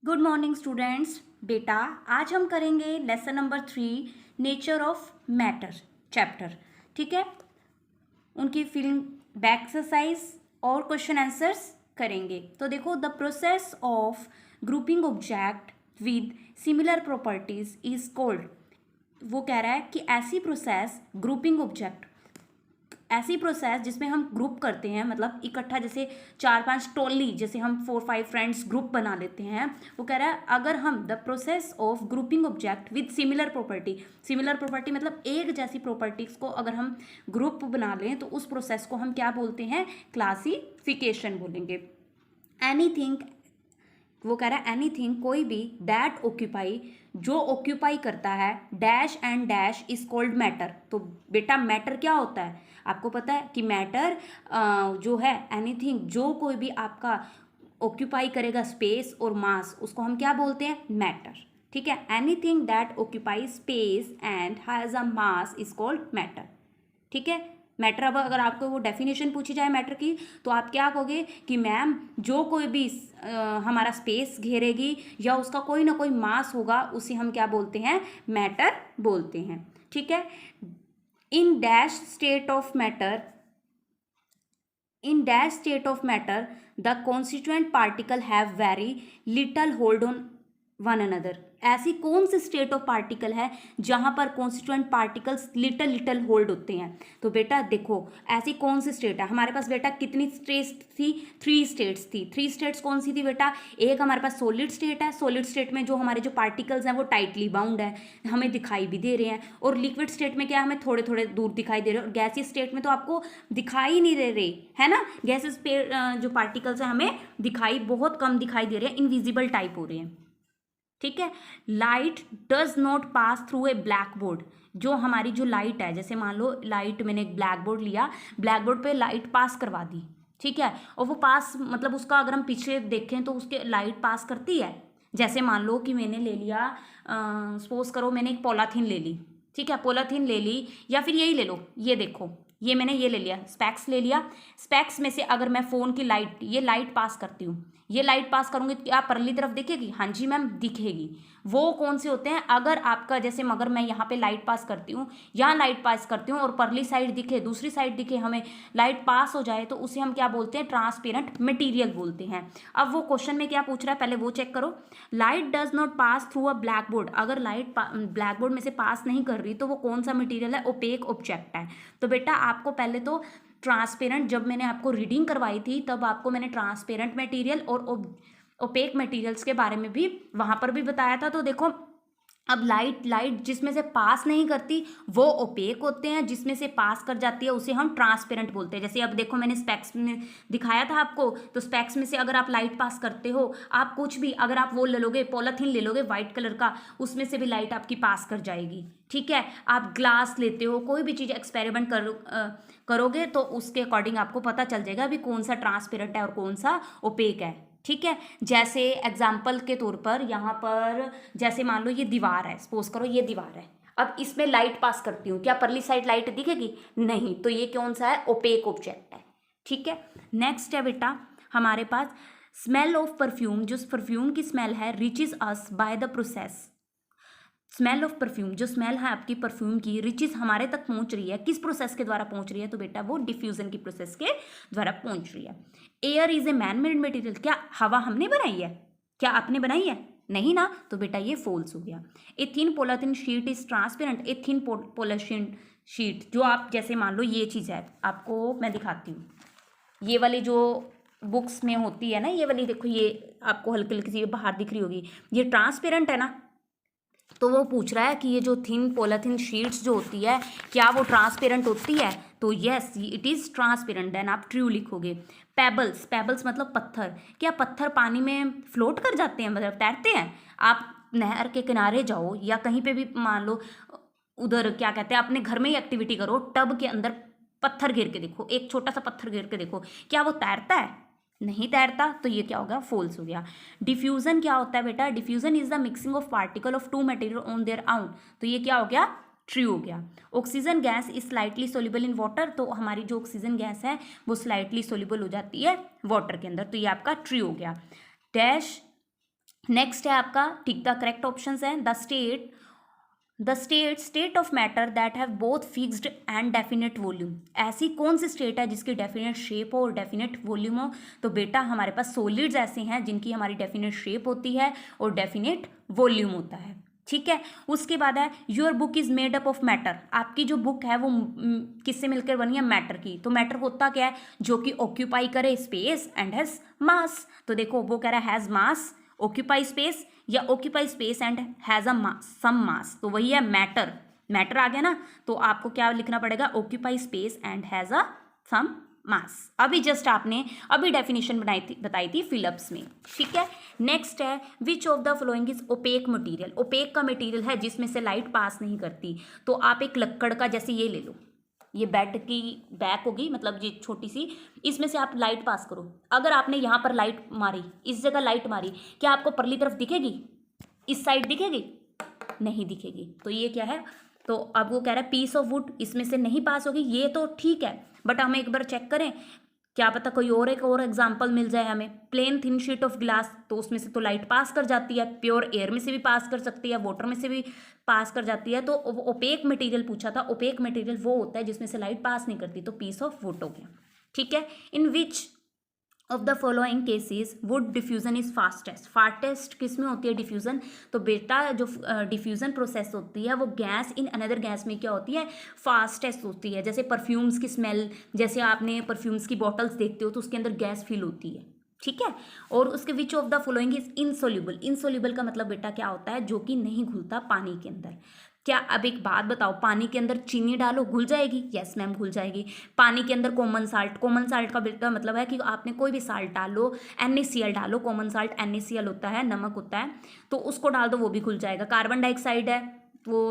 Good morning students. बेटा आज हम करेंगे lesson number 3 nature of matter chapter. ठीक है, उनकी फिल्म बैक एक्सरसाइज और क्वेश्चन आंसर्स करेंगे। तो देखो, the process of grouping object with similar properties is called. वो कह रहा है कि ऐसी प्रोसेस ग्रुपिंग ऑब्जेक्ट, ऐसी प्रोसेस जिसमें हम ग्रुप करते हैं, मतलब इकट्ठा, जैसे 4-5 टोली, जैसे हम 4-5 फ्रेंड्स ग्रुप बना लेते हैं। वो कह रहा है अगर हम the process of grouping object with similar property, similar property मतलब एक जैसी प्रॉपर्टीज को अगर हम ग्रुप बना लें तो उस प्रोसेस को हम क्या बोलते हैं? क्लासिफिकेशन बोलेंगे। एनीथिंग, वो कह रहा है एनीथिंग, कोई भी, दैट ऑक्यूपाई, जो ऑक्यूपाई करता है, dash and dash is called matter. तो बेटा मैटर क्या होता है? आपको पता है कि मैटर जो है एनीथिंग, जो कोई भी आपका ऑक्यूपाई करेगा स्पेस और मास, उसको हम क्या बोलते हैं? मैटर। ठीक है, anything that occupy space and has a mass is called matter. ठीक है, मैटर। अब अगर आपको वो डेफिनेशन पूछी जाए मैटर की, तो आप क्या कहोगे कि मैम जो कोई भी हमारा स्पेस घेरेगी या उसका कोई ना कोई मास होगा, उसे हम क्या बोलते हैं? मैटर बोलते हैं। ठीक है, in dash state of matter, in dash state of matter the constituent particle have very little hold on one another। ऐसी कौन सी स्टेट ऑफ पार्टिकल है जहां पर constituent particles little little hold होते हैं? तो बेटा देखो, ऐसी कौन सी स्टेट है हमारे पास? बेटा कितनी स्टेट्स थी? 3 स्टेट्स थी। 3 स्टेट्स कौन सी थी बेटा? एक हमारे पास सॉलिड स्टेट है, सॉलिड स्टेट में जो हमारे जो पार्टिकल्स हैं वो टाइटली बाउंड है, हमें दिखाई भी दे रहे हैं। और लिक्विड स्टेट में क्या, हमें थोड़े थोड़े दूर दिखाई दे रहे हैं। और गैसीय स्टेट में तो आपको दिखाई नहीं दे रहे, है ना? गैसेस पे जो पार्टिकल्स हैं हमें दिखाई बहुत कम दिखाई दे रहे हैं, इनविजिबल टाइप हो रहे हैं। ठीक है, light does not pass through a black board. जो हमारी जो लाइट है, जैसे मान लो लाइट, मैंने एक ब्लैक बोर्ड लिया, ब्लैक बोर्ड पे लाइट पास करवा दी। ठीक है, और वो पास मतलब उसका अगर हम पीछे देखें तो उसके लाइट पास करती है। जैसे मान लो कि मैंने ले लिया, सपोज करो मैंने एक पॉलाथीन ले ली। ठीक है, पॉलाथीन ले ली, या फिर यही ले लो, ये देखो, ये मैंने ये ले लिया, स्पेक्स ले लिया। स्पेक्स में से अगर मैं फ़ोन की लाइट, ये लाइट पास करती हूँ, ये लाइट पास करूंगी तो क्या परली तरफ दिखेगी? हाँ जी मैम, दिखेगी। वो कौन से होते हैं? अगर आपका जैसे मगर मैं यहाँ पे लाइट पास करती हूँ, यहाँ लाइट पास करती हूँ और परली साइड दिखे, दूसरी साइड दिखे, हमें लाइट पास हो जाए, तो उसे हम क्या बोलते हैं? ट्रांसपेरेंट मटेरियल बोलते हैं। अब वो क्वेश्चन में क्या पूछ रहा है, पहले वो चेक करो। Light does not pass through a black board. अगर लाइट ब्लैक बोर्ड में से पास नहीं कर रही तो वो कौन सा मटीरियल है? ओपेक ऑब्जेक्ट है। तो बेटा आपको पहले तो ट्रांसपेरेंट, जब मैंने आपको रीडिंग करवाई थी तब आपको मैंने ट्रांसपेरेंट मटेरियल और ओपेक मटेरियल्स के बारे में भी वहाँ पर भी बताया था। तो देखो, अब लाइट जिसमें से पास नहीं करती वो ओपेक होते हैं, जिसमें से पास कर जाती है उसे हम ट्रांसपेरेंट बोलते हैं। जैसे अब देखो, मैंने स्पेक्स में दिखाया था आपको, तो स्पेक्स में से अगर आप लाइट पास करते हो, आप कुछ भी, अगर आप वो ले लोगे, पॉलीथीन ले लोगे वाइट कलर का, उसमें से भी लाइट आपकी पास कर जाएगी। ठीक है, आप ग्लास लेते हो, कोई भी चीज़ एक्सपेरिमेंट करोगे तो उसके अकॉर्डिंग आपको पता चल जाएगा अभी कौन सा ट्रांसपेरेंट है और कौन सा ओपेक है। ठीक है, जैसे एग्जाम्पल के तौर पर यहाँ पर, जैसे मान लो ये दीवार है, सपोज करो ये दीवार है, अब इसमें लाइट पास करती हूँ, क्या परली साइड लाइट दिखेगी? नहीं, तो ये कौन सा है? ओपेक ऑब्जेक्ट है। ठीक है, नेक्स्ट है बेटा हमारे पास स्मेल ऑफ परफ्यूम। जो परफ्यूम की स्मेल है, reaches us by the process. Smell of perfume, जो स्मेल है आपकी परफ्यूम की, रिचेज हमारे तक पहुंच रही है, किस प्रोसेस के द्वारा पहुंच रही है? तो बेटा वो डिफ्यूजन की प्रोसेस के द्वारा पहुंच रही है। Air is a man made material. क्या हवा हमने बनाई है? क्या आपने बनाई है? नहीं ना, तो बेटा ये फॉल्स हो गया। A thin polythene sheet is transparent. A thin polythene sheet, जो आप जैसे मान लो ये चीज़ है, आपको मैं दिखाती हूँ, ये वाली जो बुक्स में होती है ना, ये वाली देखो, ये आपको हल्की हल्की सी बाहर दिख रही होगी, ये ट्रांसपेरेंट है ना। तो वो पूछ रहा है कि ये जो थिन पॉलीथीन शीट्स जो होती है, क्या वो ट्रांसपेरेंट होती है? तो yes, it is transparent. Then आप ट्रू लिखोगे। पेबल्स, पेबल्स मतलब पत्थर। क्या पत्थर पानी में फ्लोट कर जाते हैं, मतलब तैरते हैं? आप नहर के किनारे जाओ या कहीं पे भी, मान लो उधर क्या कहते हैं, अपने घर में ही एक्टिविटी करो, टब के अंदर पत्थर गिर के देखो, एक छोटा सा पत्थर गिर के देखो, क्या वो तैरता है? नहीं तैरता, तो ये क्या हो गया? फॉल्स हो गया। डिफ्यूजन क्या होता है बेटा? Diffusion is the mixing of particle of two material on their own. तो ये क्या हो गया? ट्रू हो गया। Oxygen gas is slightly soluble in water. तो हमारी जो ऑक्सीजन गैस है वो स्लाइटली सोल्यूबल हो जाती है वाटर के अंदर, तो ये आपका ट्रू हो गया। डैश नेक्स्ट है आपका टिक द करेक्ट ऑप्शंस है the state of matter that have both fixed and definite volume. ऐसी कौन सी स्टेट है जिसकी डेफिनेट शेप हो और डेफिनेट वॉल्यूम हो? तो बेटा हमारे पास सॉलिड्स ऐसे हैं जिनकी हमारी डेफिनेट शेप होती है और डेफिनेट वॉल्यूम होता है। ठीक है, उसके बाद है your book is made up of matter. आपकी जो बुक है वो किससे मिलकर बनी है? मैटर की। तो मैटर होता क्या है? जो कि ऑक्यूपाई करे स्पेस एंड हैज मास। तो देखो वो कह रहा है हैज मास, ऑक्यूपाई स्पेस, या occupy space and has a some mass. तो वही है मैटर। मैटर आ गया ना, तो आपको क्या लिखना पड़ेगा? Occupy space and has a some mass. अभी जस्ट आपने अभी डेफिनेशन बताई थी फिलिप्स में। ठीक है, नेक्स्ट है which of the following is opaque material. Opaque का मटेरियल है जिसमें से लाइट पास नहीं करती। तो आप एक लक्कड़ का, जैसे ये ले लो, ये बेड की बैक होगी, मतलब ये छोटी सी, इसमें से आप लाइट पास करो। अगर आपने यहाँ पर लाइट मारी, इस जगह लाइट मारी, क्या आपको परली तरफ दिखेगी? इस साइड दिखेगी? नहीं दिखेगी। तो ये क्या है? तो अब वो कह रहा है पीस ऑफ वुड, इसमें से नहीं पास होगी। ये तो ठीक है, बट हम एक बार चेक करें, क्या पता कोई और एक और एग्जाम्पल मिल जाए हमें। Plane thin sheet of glass, तो उसमें से तो लाइट पास कर जाती है। प्योर एयर में से भी पास कर सकती है, वाटर में से भी पास कर जाती है। तो ओपेक मटेरियल पूछा था, ओपेक मटेरियल वो होता है जिसमें से लाइट पास नहीं करती। तो पीस ऑफ वुड हो गया। ठीक है, in which of the following cases would diffusion is fastest. Fastest किस में होती है डिफ्यूजन? तो बेटा जो डिफ्यूजन प्रोसेस होती है वो गैस इन अनदर गैस में क्या होती है? फास्टेस्ट होती है। जैसे परफ्यूम्स की स्मेल, जैसे आपने परफ्यूम्स की बॉटल्स देखते हो तो उसके अंदर गैस फिल होती है। ठीक है, और उसके विच of the following is insoluble. Insoluble का मतलब बेटा क्या होता है? जो कि नहीं घुलता पानी के अंदर। क्या, अब एक बात बताओ, पानी के अंदर चीनी डालो घुल जाएगी? यस मैम घुल जाएगी। पानी के अंदर कॉमन साल्ट, कॉमन साल्ट का बेटा मतलब है कि आपने कोई भी साल्ट डालो, NaCl डालो, कॉमन साल्ट NaCl होता है, नमक होता है, तो उसको डाल दो वो भी घुल जाएगा। कार्बन डाइऑक्साइड है वो,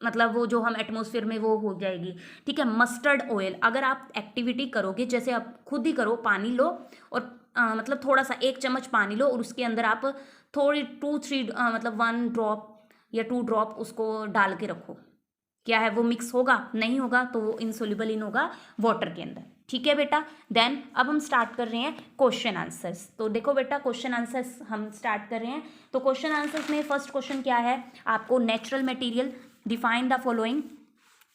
मतलब वो जो हम एटमॉस्फेयर में वो हो जाएगी। ठीक है, मस्टर्ड ऑयल, अगर आप एक्टिविटी करोगे, जैसे आप खुद ही करो, पानी लो और मतलब थोड़ा सा 1 चम्मच पानी लो और उसके अंदर आप थोड़ी 2-3 मतलब 1 ड्रॉप या 2 ड्रॉप उसको डाल के रखो, क्या है वो मिक्स होगा? नहीं होगा, तो वो इनसोल्यूबल इन होगा वाटर के अंदर। ठीक है बेटा, देन अब हम स्टार्ट कर रहे हैं क्वेश्चन आंसर्स। तो देखो बेटा क्वेश्चन आंसर्स हम स्टार्ट कर रहे हैं। तो क्वेश्चन आंसर्स में फर्स्ट क्वेश्चन क्या है? आपको natural material, define the following.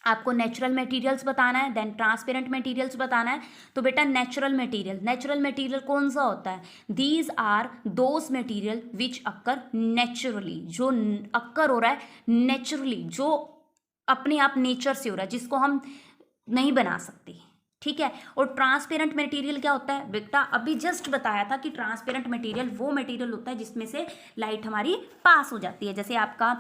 आपको नेचुरल मटेरियल्स बताना है, देन ट्रांसपेरेंट मटेरियल्स बताना है। तो बेटा नेचुरल मटेरियल कौन सा होता है? These are those material which occur naturally, जो अक्कर हो रहा है नेचुरली, जो अपने आप नेचर से हो रहा है, जिसको हम नहीं बना सकते। ठीक है, और ट्रांसपेरेंट मटेरियल क्या होता है? बेटा अभी जस्ट बताया था कि ट्रांसपेरेंट मटेरियल वो मटेरियल होता है जिसमें से लाइट हमारी पास हो जाती है। जैसे आपका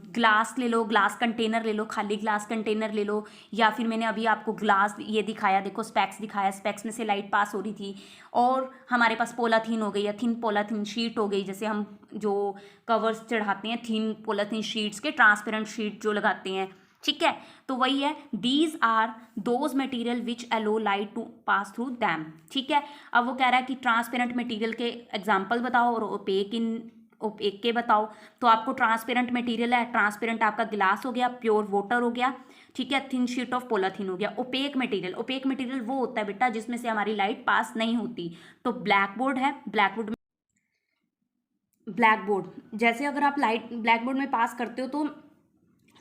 ग्लास ले लो, ग्लास कंटेनर ले लो, खाली ग्लास कंटेनर ले लो, या फिर मैंने अभी आपको ग्लास ये दिखाया, देखो स्पेक्स दिखाया, स्पेक्स में से लाइट पास हो रही थी। और हमारे पास पोलाथीन हो गई या थिन पोलाथीन शीट हो गई, जैसे हम जो कवर्स चढ़ाते हैं थिन पोलाथीन शीट्स के, ट्रांसपेरेंट शीट जो लगाते हैं। ठीक है, तो वही है, these are those material which allow light to pass through them. ठीक है, अब वो कह रहा है कि ट्रांसपेरेंट मटेरियल के एग्जाम्पल बताओ और ओपेक के बताओ। तो आपको ट्रांसपेरेंट मटेरियल है, ट्रांसपेरेंट आपका गिलास हो गया, प्योर वाटर हो गया, ठीक है, थिन शीट ऑफ पोलाथीन हो गया। ओपेक मटेरियल वो होता है बेटा जिसमें से हमारी लाइट पास नहीं होती। तो ब्लैक बोर्ड है, ब्लैक बोर्ड जैसे अगर आप लाइट ब्लैक बोर्ड में पास करते हो तो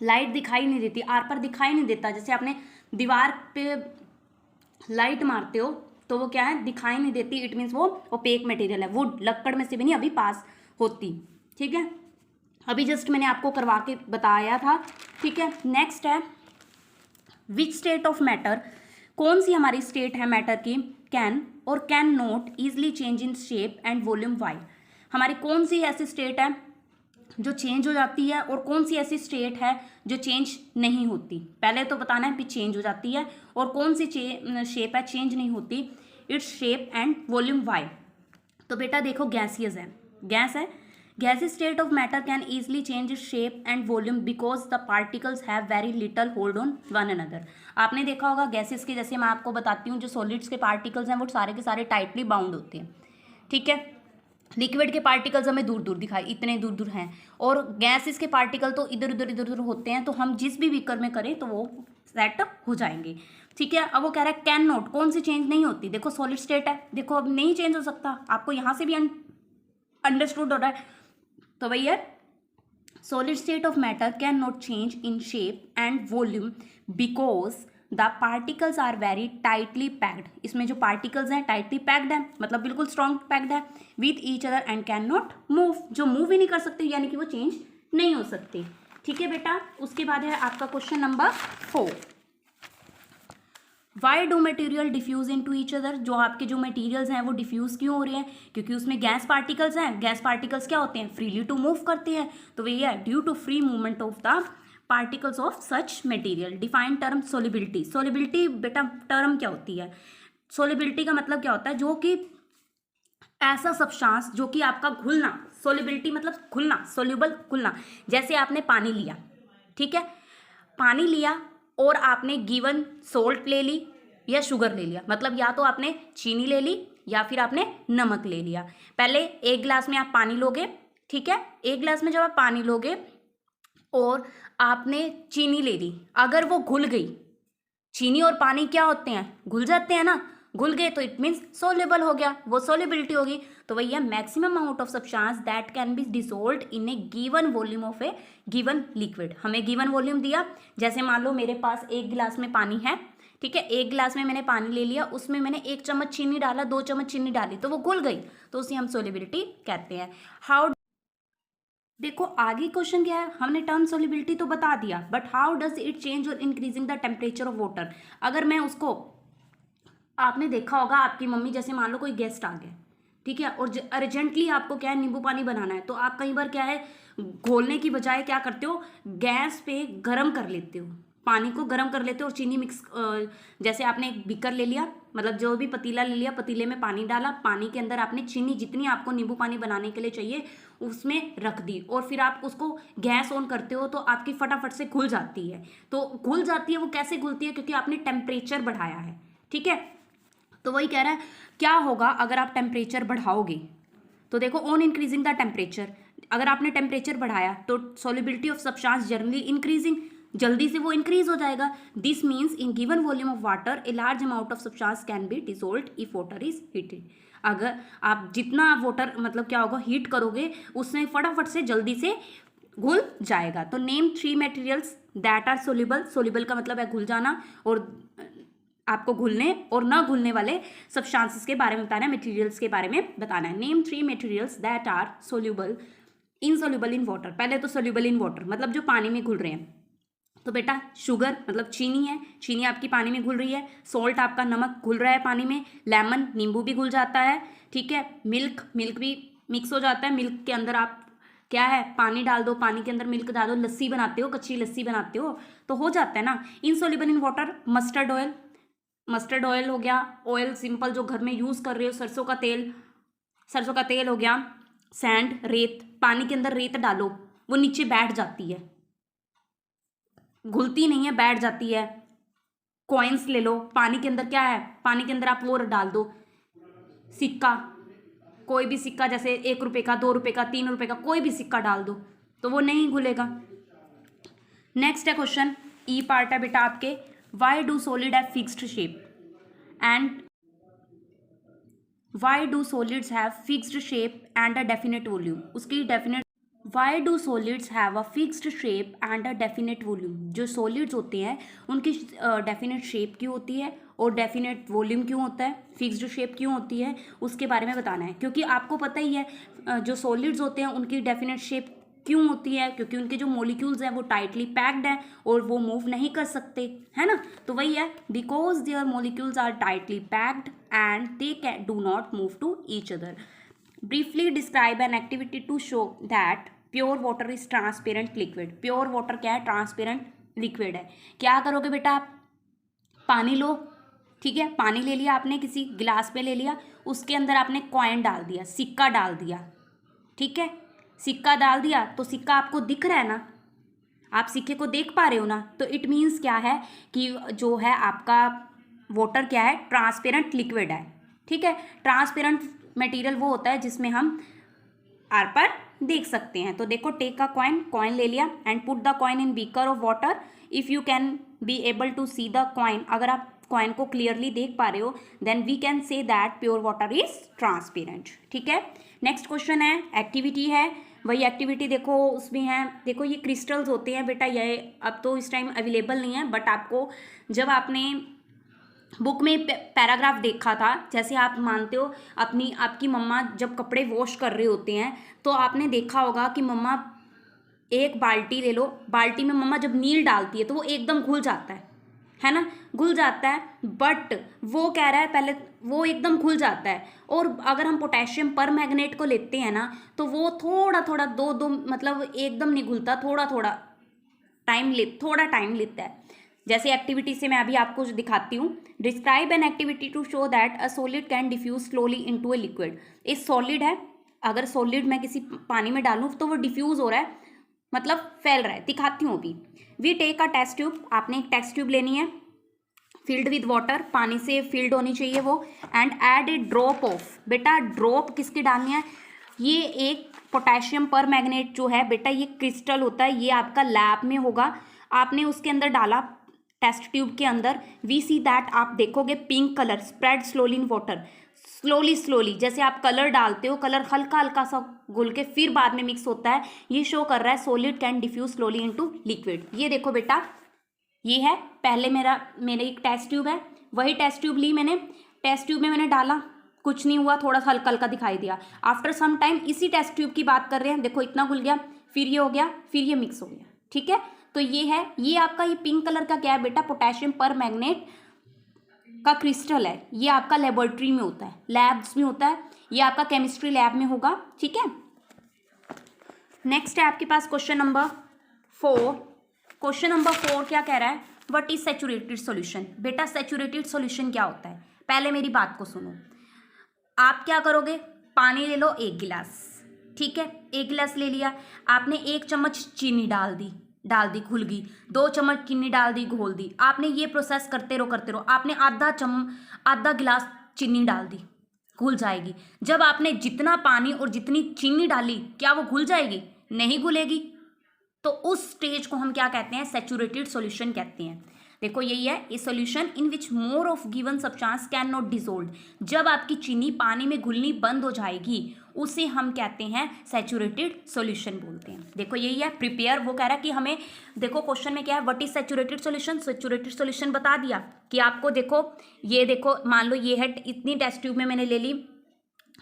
लाइट दिखाई नहीं देती, आर पर दिखाई नहीं देता। जैसे आपने दीवार पे लाइट मारते हो तो वो क्या है? दिखाई नहीं देती। इट मीन्स वो ओपेक मटेरियल है। वुड लक्कड़ में से भी नहीं अभी पास होती। ठीक है, अभी जस्ट मैंने आपको करवा के बताया था। ठीक है, नेक्स्ट है विच स्टेट ऑफ मैटर, कौन सी हमारी स्टेट है मैटर की? कैन और can not easily change in shape and volume why. हमारी कौन सी ऐसी स्टेट है जो चेंज हो जाती है और कौन सी ऐसी स्टेट है जो चेंज नहीं होती? पहले तो बताना है कि चेंज हो जाती है और कौन सी शेप है चेंज नहीं होती। Its shape and volume why. तो बेटा देखो गैसियस है, गैस है, gaseous state of matter can easily change its shape and volume because the particles have very little hold on one another. आपने देखा होगा गैसेस के, जैसे मैं आपको बताती हूँ, जो सॉलिड्स के पार्टिकल्स हैं वो सारे के सारे टाइटली बाउंड होते हैं। ठीक है, लिक्विड के पार्टिकल्स हमें दूर दूर दिखाई, इतने दूर दूर हैं, और गैसेस के पार्टिकल तो इधर उधर होते हैं। तो हम जिस भी बीकर में करें तो वो सेट हो जाएंगे। ठीक है, अब वो कह रहा है कैन नॉट, कौन सी चेंज नहीं होती? देखो सॉलिड स्टेट है, देखो अब नहीं चेंज हो सकता। आपको यहाँ से भी अंडरस्टूड हो रहा है? तो भैया solid state of matter cannot change in shape and volume because the particles are very tightly packed. इसमें जो particles हैं tightly packed है, मतलब बिल्कुल strong packed है with each other and cannot move. जो move ही नहीं कर सकते यानी कि वो change नहीं हो सकते. ठीक है बेटा. उसके बाद है आपका question number 4. Why do material diffuse into each other. जो आपके जो मटेरियल्स हैं वो डिफ्यूज क्यों हो रहे हैं? क्योंकि उसमें गैस पार्टिकल्स हैं. गैस पार्टिकल्स क्या होते हैं? फ्रीली टू मूव करते हैं. तो भैया due to free movement of the particles of such material. Define term solubility. Solubility बेटा टर्म क्या होती है? सोलिबिलिटी का मतलब क्या होता है? जो कि ऐसा सब्सटेंस जो कि आपका घुलना. सोलिबिलिटी मतलब घुलना, सोल्यूबल घुलना. जैसे आपने पानी लिया, ठीक है, पानी लिया और आपने गिवन सोल्ट ले ली या शुगर ले लिया. मतलब या तो आपने चीनी ले ली या फिर आपने नमक ले लिया. पहले एक गिलास में आप पानी लोगे, ठीक है. एक गिलास में जब आप पानी लोगे और आपने चीनी ले ली, अगर वो घुल गई, चीनी और पानी क्या होते हैं? घुल जाते हैं ना. घुल गए तो इट मीन्स सोलेबल हो गया, वो सोलिबिलिटी होगी. तो भैया maximum amount of substance that can be dissolved in a given volume of a given liquid. हमें गिवन वॉल्यूम दिया. जैसे मान लो मेरे पास एक गिलास में पानी है, ठीक है. एक गिलास में मैंने पानी ले लिया, उसमें मैंने 1 चम्मच चीनी डाला, 2 चम्मच चीनी डाली, तो वो घुल गई, तो उसे हम सोलिबिलिटी कहते हैं. हाउ, देखो आगे क्वेश्चन क्या है. हमने टर्म सोलिबिलिटी तो बता दिया, but how does it change और increasing the temperature of water. अगर मैं उसको, आपने देखा होगा आपकी मम्मी, जैसे मान लो कोई गेस्ट आ गया, ठीक है, और अर्जेंटली आपको क्या है, नींबू पानी बनाना है, तो आप कई बार क्या है, घोलने की बजाय क्या करते हो, गैस पे गरम कर लेते हो, पानी को गरम कर लेते हो और चीनी मिक्स. जैसे आपने एक बीकर ले लिया, मतलब जो भी पतीला ले लिया, पतीले में पानी डाला, पानी के अंदर आपने चीनी जितनी आपको नींबू पानी बनाने के लिए चाहिए उसमें रख दी, और फिर आप उसको गैस ऑन करते हो तो आपकी फटाफट से घुल जाती है. तो घुल जाती है, वो कैसे घुलती है? क्योंकि आपने टेम्परेचर बढ़ाया है, ठीक है. तो वही कह रहा है क्या होगा अगर आप टेम्परेचर बढ़ाओगे. तो देखो ऑन इंक्रीजिंग द टेम्परेचर, अगर आपने टेम्परेचर बढ़ाया तो solubility of substance generally increasing, जल्दी से वो इंक्रीज हो जाएगा. This means in given volume of water a large amount of substance can be dissolved if water is heated. अगर आप जितना वाटर मतलब क्या होगा हीट करोगे उसमें फटाफट से जल्दी से घुल जाएगा. तो name 3 materials that are soluble. Soluble का मतलब है घुल जाना, और आपको घुलने और ना घुलने वाले सब्सटेंसेस के बारे में बताना है, मटेरियल्स के बारे में बताना है. Name 3 materials that are soluble insoluble in water. पहले तो सोल्यूबल इन वाटर मतलब जो पानी में घुल रहे हैं. तो बेटा शुगर मतलब चीनी है, चीनी आपकी पानी में घुल रही है. सॉल्ट आपका नमक घुल रहा है पानी में. लेमन नींबू भी घुल जाता है, ठीक है. मिल्क भी मिक्स हो जाता है. मिल्क के अंदर आप क्या है, पानी डाल दो, पानी के अंदर मिल्क डाल दो, लस्सी बनाते हो, कच्ची लस्सी बनाते हो, तो हो जाता है ना. Insoluble in water mustard oil, mustard oil हो गया. ऑयल सिंपल जो घर में यूज़ कर रहे हो, सरसों का तेल हो गया. सैंड रेत, पानी के अंदर रेत डालो, वो नीचे बैठ जाती है, घुलती नहीं है, बैठ जाती है. कॉइन्स ले लो, पानी के अंदर क्या है, पानी के अंदर आप वो डाल दो, सिक्का, कोई भी सिक्का, जैसे 1 रुपये का, 2 रुपये का, 3 रुपये का, कोई भी सिक्का डाल दो तो वो नहीं घुलेगा. नेक्स्ट है क्वेश्चन, ई पार्ट है बेटा आपके. Why do solid have fixed shape and why do solids have fixed shape and a definite volume. उसकी definite, why do solids have a fixed shape and a definite volume. जो solids होते हैं उनकी definite shape क्यों होती है और definite volume क्यों होता है, फिक्स्ड शेप क्यों होती है, उसके बारे में बताना है. क्योंकि आपको पता ही है जो सॉलिड्स होते हैं उनकी डेफिनेट शेप क्यों होती है, क्योंकि उनके जो मॉलिक्यूल्स हैं वो टाइटली पैक्ड हैं और वो मूव नहीं कर सकते, है ना. तो वही है, because their molecules are tightly packed and they can do not move to each other. Briefly describe an activity to show that pure water is transparent liquid. Pure water क्या है, ट्रांसपेरेंट लिक्विड है. क्या करोगे बेटा, आप पानी लो, ठीक है, पानी ले लिया आपने, किसी गिलास पे ले लिया, उसके अंदर आपने कॉइन डाल दिया, सिक्का डाल दिया, ठीक है, सिक्का डाल दिया, तो सिक्का आपको दिख रहा है ना, आप सिक्के को देख पा रहे हो ना. तो इट मीन्स क्या है कि जो है आपका वाटर क्या है, ट्रांसपेरेंट लिक्विड है, ठीक है. ट्रांसपेरेंट मटेरियल वो होता है जिसमें हम आर पर देख सकते हैं. तो देखो, टेक अ कॉइन, कॉइन ले लिया and put the coin in beaker of water. If you can be able to see the coin, अगर आप कॉइन को क्लियरली देख पा रहे हो, then we can say that pure water is transparent, ठीक है. नेक्स्ट क्वेश्चन है, एक्टिविटी है, वही एक्टिविटी देखो उसमें है, देखो ये क्रिस्टल्स होते हैं बेटा, ये अब तो इस टाइम अवेलेबल नहीं है, बट आपको जब आपने बुक में पैराग्राफ देखा था, जैसे आप मानते हो आपकी मम्मा जब कपड़े वॉश कर रहे होते हैं तो आपने देखा होगा कि मम्मा एक बाल्टी ले लो, बाल्टी में मम्मा जब नील डालती है तो वो एकदम घुल जाता है ना, घुल जाता है, बट वो कह रहा है पहले वो एकदम घुल जाता है, और अगर हम पोटेशियम पर मैग्नेट को लेते हैं ना तो वो थोड़ा थोड़ा दो मतलब एकदम नहीं घुलता, थोड़ा टाइम लेता है। जैसे एक्टिविटी से मैं अभी आपको दिखाती हूँ, describe an activity to show that a solid can diffuse slowly into a liquid. एक सॉलिड है, अगर सॉलिड मैं किसी पानी में डालूँ तो वो डिफ्यूज हो रहा है, मतलब फैल रहा है, दिखाती हूँ अभी। We take a test tube, आपने एक टेस्ट ट्यूब लेनी है, फिल्ड विद वाटर, पानी से फिल्ड होनी चाहिए वो, and add a drop of, बेटा ड्रॉप किसकी डालनी है, ये एक पोटेशियम पर मैग्नेट जो है बेटा ये क्रिस्टल होता है, ये आपका लैब में होगा, आपने उसके अंदर डाला टेस्ट ट्यूब के अंदर। वी सी दैट, आप देखोगे pink colour spread slowly in water, slowly जैसे आप कलर डालते हो, कलर हल्का हल्का सा घुल के फिर बाद में मिक्स होता है, ये शो कर रहा है solid can diffuse slowly into liquid. ये देखो बेटा, ये है पहले मेरे एक टेस्ट ट्यूब है, वही टेस्ट ट्यूब ली मैंने, टेस्ट ट्यूब में मैंने डाला, कुछ नहीं हुआ, थोड़ा सा हल्का हल्का दिखाई दिया। आफ्टर सम टाइम इसी टेस्ट ट्यूब की बात कर रहे हैं, देखो इतना घुल गया, फिर ये हो गया, फिर ये मिक्स हो गया, ठीक है। तो ये है, ये आपका ये पिंक कलर का क्या है बेटा, पोटेशियम पर मैग्नेट का क्रिस्टल है, ये आपका लेबोरेटरी में होता है, लैब्स में होता है, ये आपका केमिस्ट्री लैब में होगा, ठीक है। नेक्स्ट है आपके पास क्वेश्चन नंबर 4। क्वेश्चन नंबर 4 क्या कह रहा है, व्हाट इज सैचुरेटेड सॉल्यूशन। बेटा सैचुरेटेड सॉल्यूशन क्या होता है, पहले मेरी बात को सुनो। आप क्या करोगे, पानी ले लो 1 गिलास, ठीक है, 1 गिलास ले लिया, आपने 1 चम्मच चीनी डाल दी घुल गई, 2 चम्मच चीनी डाल दी घोल दी, आपने ये प्रोसेस करते रहो, आपने आधा गिलास चीनी डाल दी, घुल जाएगी। जब आपने जितना पानी और जितनी चीनी डाली, क्या वो घुल जाएगी, नहीं घुलेगी, तो उस स्टेज को हम क्या कहते हैं, सैचुरेटेड सॉल्यूशन कहते हैं। देखो यही है, ए solution in which more of given substance can not dissolve, जब आपकी चीनी पानी में घुलनी बंद हो जाएगी उसे हम कहते हैं सैचुरेटेड सॉल्यूशन बोलते हैं। देखो यही है, प्रिपेयर, वो कह रहा है कि हमें, देखो क्वेश्चन में क्या है, what is saturated solution, saturated solution बता दिया कि आपको, देखो ये देखो, मान लो ये है, इतनी टेस्ट ट्यूब में मैंने ले ली,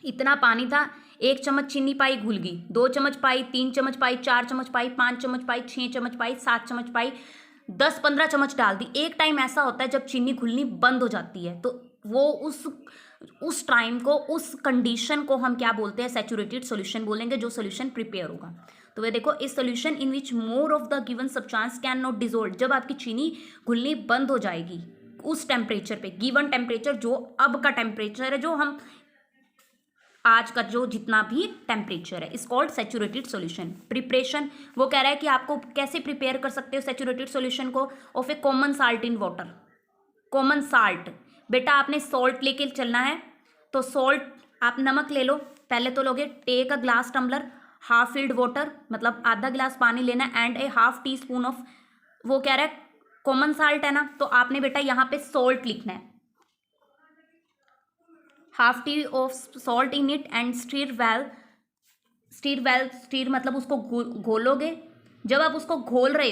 इतना पानी था, 1 चम्मच चीनी पाई घुल गई, 2 चम्मच पाई, 3 चम्मच पाई, 4 चम्मच पाई, 5 चम्मच पाई, 6 चम्मच पाई, 7 चम्मच पाई, 10-15 चम्मच डाल दी। एक टाइम ऐसा होता है जब चीनी घुलनी बंद हो जाती है, तो वो उस टाइम को, उस कंडीशन को हम क्या बोलते हैं, सैचुरेटेड सॉल्यूशन बोलेंगे, जो सॉल्यूशन प्रिपेयर होगा। तो वे देखो, इस solution in which more of the given substance can not dissolve, जब आपकी चीनी घुलनी बंद हो जाएगी उस टेम्परेचर पे, गिवन टेम्परेचर जो अब का टेम्परेचर है, जो हम आज का जो जितना भी टेम्परेचर है, इस कॉल्ड सैचुरेटेड सॉल्यूशन। प्रिपरेशन, वो कह रहा है कि आपको कैसे प्रिपेयर कर सकते हो सैचुरेटेड सॉल्यूशन को, of A common salt in water. Common salt, बेटा आपने सॉल्ट लेके चलना है, तो सॉल्ट, आप नमक ले लो, पहले तो लोगे, take a glass tumbler, half filled water, मतलब आधा गिलास पानी लेना, and a half teaspoon of, वो कह रहा है कॉमन साल्ट है ना, तो आपने बेटा यहाँ पे सॉल्ट लिखना है, half T of salt in it and stir मतलब उसको घोलोगे। जब आप उसको घोल रहे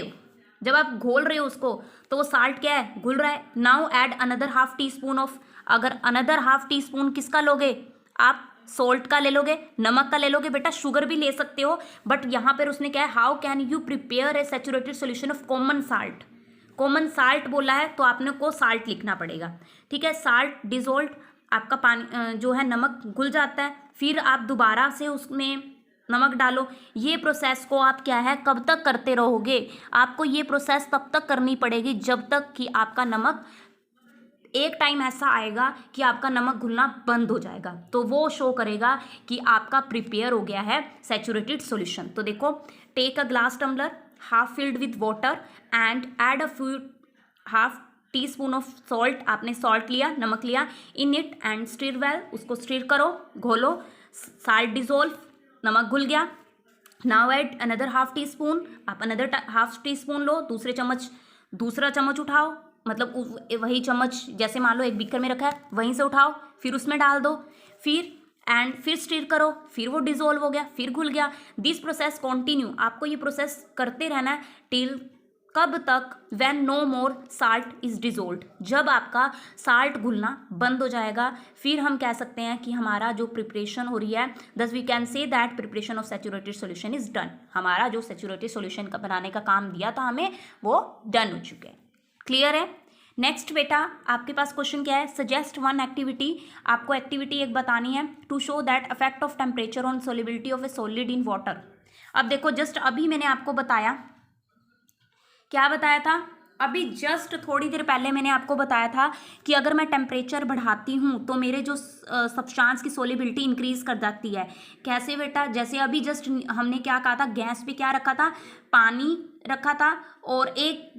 हो उसको, तो वो साल्ट क्या है, घुल रहा है। Now add another half teaspoon of, अगर अनदर हाफ टी स्पून किसका लोगे आप, सॉल्ट का ले लोगे, नमक का ले लोगे, बेटा शुगर भी ले सकते हो, बट यहाँ पर उसने क्या है, how can you prepare a saturated solution of common salt. Common salt बोला है तो आपने को साल्ट लिखना पड़ेगा, ठीक है। साल्ट डिजोल्व, आपका पानी जो है नमक घुल जाता है, फिर आप दोबारा से उसमें नमक डालो। ये प्रोसेस को आप क्या है, कब तक करते रहोगे, आपको ये प्रोसेस तब तक करनी पड़ेगी जब तक कि आपका नमक, एक टाइम ऐसा आएगा कि आपका नमक घुलना बंद हो जाएगा, तो वो शो करेगा कि आपका प्रिपेयर हो गया है सैचुरेटेड सॉल्यूशन। तो देखो, take a glass tumbler, half filled with water and add a few half teaspoon of salt, आपने सॉल्ट लिया, नमक लिया, in it and stir well, उसको स्टीर करो, घोलो, साल्ट डिजोल्व, नमक घुल गया। Now add another half teaspoon, आप अनदर हाफ टी स्पून लो, दूसरा चम्मच उठाओ, मतलब वही चम्मच, जैसे मान लो एक बीकर में रखा है, वहीं से उठाओ, फिर उसमें डाल दो, फिर एंड फिर स्टीर करो, फिर वो डिजोल्व हो गया, फिर घुल गया। दिस प्रोसेस कॉन्टिन्यू, आपको ये प्रोसेस करते रहना है टिल कब तक, when no more salt is dissolve, जब आपका साल्ट घुलना बंद हो जाएगा, फिर हम कह सकते हैं कि हमारा जो प्रिपरेशन हो रही है, thus we can say that preparation of saturated solution is done. हमारा जो सैचुरेटेड सॉल्यूशन का बनाने का काम दिया था हमें, वो डन हो चुके हैं। क्लियर है? नेक्स्ट बेटा आपके पास क्वेश्चन क्या है, सजेस्ट वन एक्टिविटी, आपको एक्टिविटी एक बतानी है to show that effect of temperature on solubility of a solid in water. अब देखो जस्ट अभी मैंने आपको बताया, क्या बताया था, अभी जस्ट थोड़ी देर पहले मैंने आपको बताया था कि अगर मैं टेम्परेचर बढ़ाती हूँ तो मेरे जो सब्सटेंस की सोलिबिलिटी इंक्रीज कर जाती है। कैसे बेटा, जैसे अभी जस्ट हमने क्या कहा था, गैस पे क्या रखा था, पानी रखा था, और एक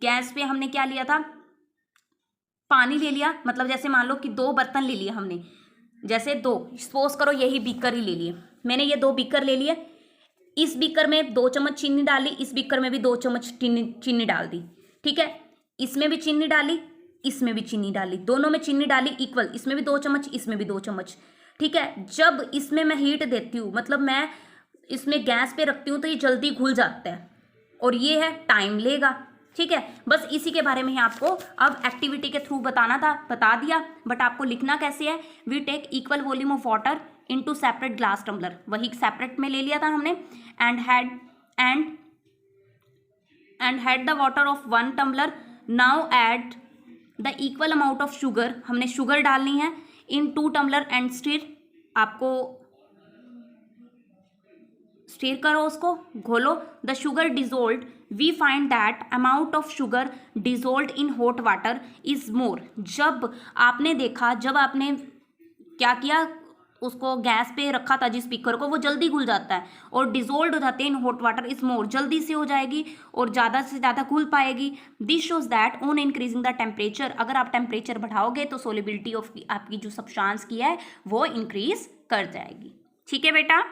गैस पे हमने क्या लिया था, पानी ले लिया। मतलब जैसे मान लो कि 2 बर्तन ले लिए हमने, जैसे 2, सपोज करो यही बीकर ही ले लिए, मैंने ये 2 बीकर ले लिए, इस बीकर में 2 चम्मच चीनी डाली, इस बीकर में भी 2 चम्मच चीनी डाल दी, ठीक है। इसमें भी चीनी डाली, इसमें भी चीनी डाली, दोनों में चीनी डाली इक्वल, इसमें भी 2 चम्मच, इसमें भी 2 चम्मच, ठीक है। जब इसमें मैं हीट देती हूँ, मतलब मैं इसमें गैस पे रखती हूँ, तो ये जल्दी घुल जाता है, और ये है टाइम लेगा, ठीक है। बस इसी के बारे में ही आपको अब एक्टिविटी के थ्रू बताना था, बता दिया। बट आपको लिखना कैसे है, we take equal volume of water into separate glass tumbler, वही सेपरेट में ले लिया था हमने, and had the water of 1 tumbler, now add the equal amount of sugar, हमने शुगर डालनी है इन 2 टम्बलर एंड स्टिर, आपको स्टिर करो, उसको घोलो। The sugar dissolve, we find that amount of sugar dissolve in hot water is more, जब आपने देखा, जब आपने क्या किया, उसको गैस पे रखा था जिस स्पीकर को, वो जल्दी घुल जाता है, और डिजोल्व हो जाते हैं इन हॉट वाटर इज मोर, जल्दी से हो जाएगी और ज़्यादा से ज़्यादा घुल पाएगी। This shows that on increasing the temperature, अगर आप टेम्परेचर बढ़ाओगे तो सोलिबिलिटी ऑफ आपकी जो सब्सटेंस की है वो इंक्रीज कर जाएगी। ठीक है बेटा।